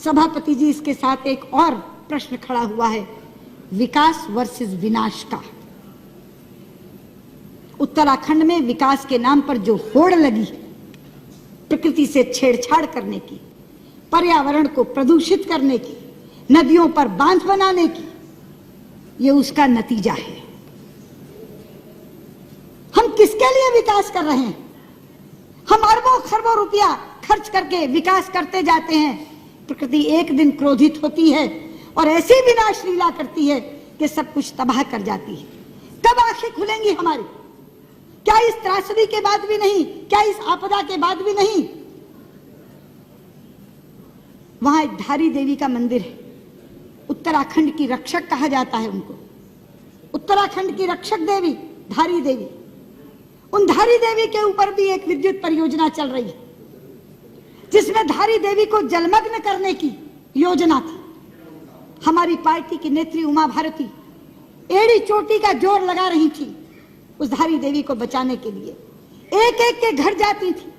सभापति जी, इसके साथ एक और प्रश्न खड़ा हुआ है, विकास वर्सेस विनाश का। उत्तराखंड में विकास के नाम पर जो होड़ लगी, प्रकृति से छेड़छाड़ करने की, पर्यावरण को प्रदूषित करने की, नदियों पर बांध बनाने की, ये उसका नतीजा है। हम किसके लिए विकास कर रहे हैं? हम अरबों खरबों रुपया खर्च करके विकास करते जाते हैं। प्रकृति एक दिन क्रोधित होती है और ऐसी विनाश लीला करती है कि सब कुछ तबाह कर जाती है। कब आंखें खुलेंगी हमारी? क्या इस त्रासदी के बाद भी नहीं? क्या इस आपदा के बाद भी नहीं? वहां एक धारी देवी का मंदिर है, उत्तराखंड की रक्षक कहा जाता है उनको। उत्तराखंड की रक्षक देवी धारी देवी, उन धारी देवी के ऊपर भी एक विद्युत परियोजना चल रही है, जिसमें धारी देवी को जलमग्न करने की योजना थी। हमारी पार्टी की नेत्री उमा भारती एड़ी चोटी का जोर लगा रही थी उस धारी देवी को बचाने के लिए। एक एक के घर जाती थी।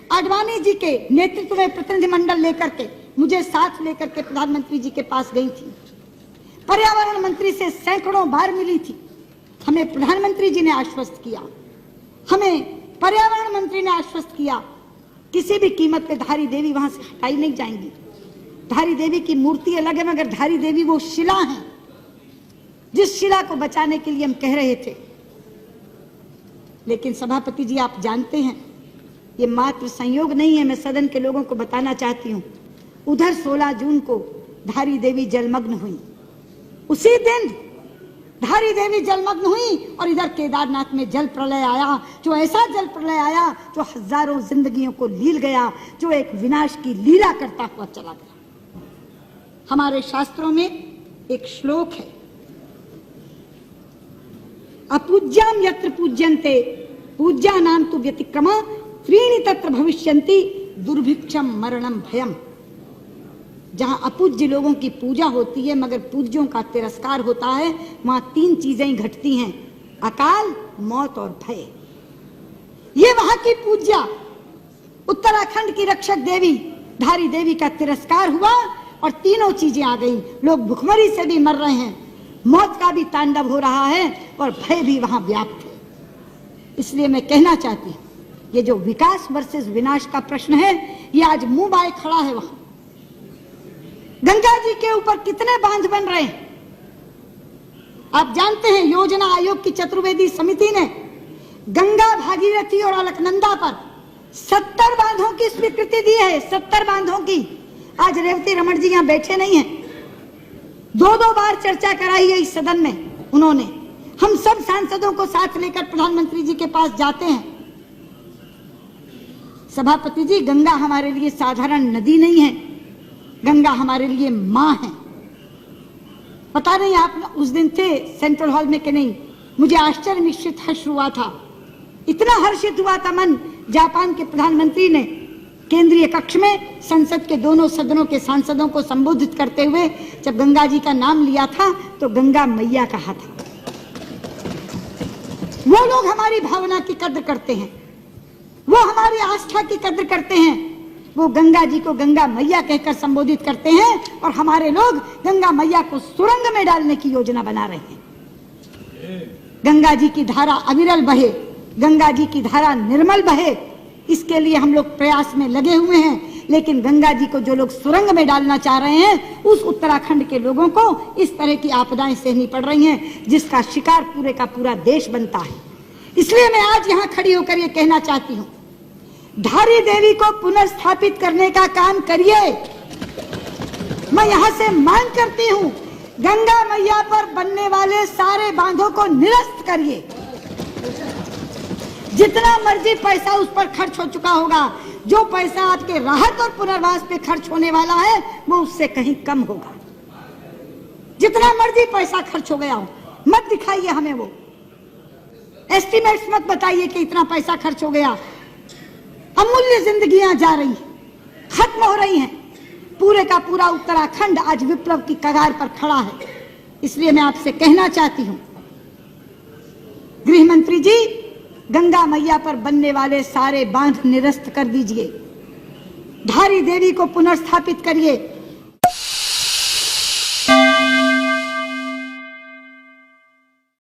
आडवाणी जी के नेतृत्व में प्रतिनिधिमंडल लेकर के, मुझे साथ लेकर के प्रधानमंत्री जी के पास गई थी। पर्यावरण मंत्री से सैकड़ों बार मिली थी। हमें प्रधानमंत्री जी ने आश्वस्त किया, हमें पर्यावरण मंत्री ने आश्वस्त किया, किसी भी कीमत पे धारी देवी वहां से हटाई नहीं जाएंगी। धारी देवी की मूर्ति अलग है, मगर धारी देवी वो शिला है जिस शिला को बचाने के लिए हम कह रहे थे। लेकिन सभापति जी, आप जानते हैं ये मात्र संयोग नहीं है। मैं सदन के लोगों को बताना चाहती हूँ, उधर 16 जून को धारी देवी जलमग्न हुई। उसी दिन धारी देवी जलमग्न हुई और इधर केदारनाथ में जल प्रलय आया, जो ऐसा जल प्रलय आया जो हजारों जिंदगियों को लील गया, जो एक विनाश की लीला करता हुआ चला गया। हमारे शास्त्रों में एक श्लोक है, अपूज्याम यत्र पूज्यन्ते पूज्यानां तु व्यतिक्रमा त्रीणि तत्र भविष्यन्ति दुर्भिक्षम मरणम भयम। जहां अपूज्य लोगों की पूजा होती है मगर पूज्यों का तिरस्कार होता है, वहां 3 चीजें घटती हैं, अकाल, मौत और भय। ये वहां की पूज्या उत्तराखंड की रक्षक देवी धारी देवी का तिरस्कार हुआ और तीनों चीजें आ गई। लोग भुखमरी से भी मर रहे हैं, मौत का भी तांडव हो रहा है और भय भी वहां व्याप्त है। इसलिए मैं कहना चाहती हूं, ये जो विकास वर्सेस विनाश का प्रश्न है, ये आज मुंह बाए खड़ा है। वहां गंगा जी के ऊपर कितने बांध बन रहे हैं आप जानते हैं। योजना आयोग की चतुर्वेदी समिति ने गंगा, भागीरथी और अलकनंदा पर 70 बांधों की स्वीकृति दी है। 70 बांधों की। आज रेवती रमन जी यहां बैठे नहीं हैं, 2-2 बार चर्चा कराई है इस सदन में उन्होंने। हम सब सांसदों को साथ लेकर प्रधानमंत्री जी के पास जाते हैं। सभापति जी, गंगा हमारे लिए साधारण नदी नहीं है, गंगा हमारे लिए मां है। पता नहीं आप उस दिन थे सेंट्रल हॉल में कि नहीं, मुझे आश्चर्य निश्चित हर्ष हुआ था, इतना हर्षित हुआ था मन। जापान के प्रधानमंत्री ने केंद्रीय कक्ष में संसद के दोनों सदनों के सांसदों को संबोधित करते हुए जब गंगा जी का नाम लिया था तो गंगा मैया कहा था। वो लोग हमारी भावना की कद्र करते हैं, वो हमारी आस्था की कद्र करते हैं। वो गंगा जी को गंगा मैया कहकर संबोधित करते हैं और हमारे लोग गंगा मैया को सुरंग में डालने की योजना बना रहे हैं। गंगा जी की धारा अविरल बहे, गंगा जी की धारा निर्मल बहे, इसके लिए हम लोग प्रयास में लगे हुए हैं। लेकिन गंगा जी को जो लोग सुरंग में डालना चाह रहे हैं, उस उत्तराखंड के लोगों को इस तरह की आपदाएं सहनी पड़ रही हैं, जिसका शिकार पूरे का पूरा देश बनता है। इसलिए मैं आज यहाँ खड़ी होकर ये कहना चाहती हूँ, धारी देवी को पुनर्स्थापित करने का काम करिए। मैं यहां से मांग करती हूं, गंगा मैया पर बनने वाले सारे बांधों को निरस्त करिए। जितना मर्जी पैसा उस पर खर्च हो चुका होगा, जो पैसा आपके राहत और पुनर्वास पे खर्च होने वाला है वो उससे कहीं कम होगा। जितना मर्जी पैसा खर्च हो गया हो, मत दिखाइए हमें वो एस्टिमेट्स, मत बताइए कि इतना पैसा खर्च हो गया। अमूल्य जिंदगियां जा रही हैं, खत्म हो रही हैं। पूरे का पूरा उत्तराखंड आज विप्लव की कगार पर खड़ा है। इसलिए मैं आपसे कहना चाहती हूं, गृह मंत्री जी, गंगा मैया पर बनने वाले सारे बांध निरस्त कर दीजिए, धारी देवी को पुनर्स्थापित करिए।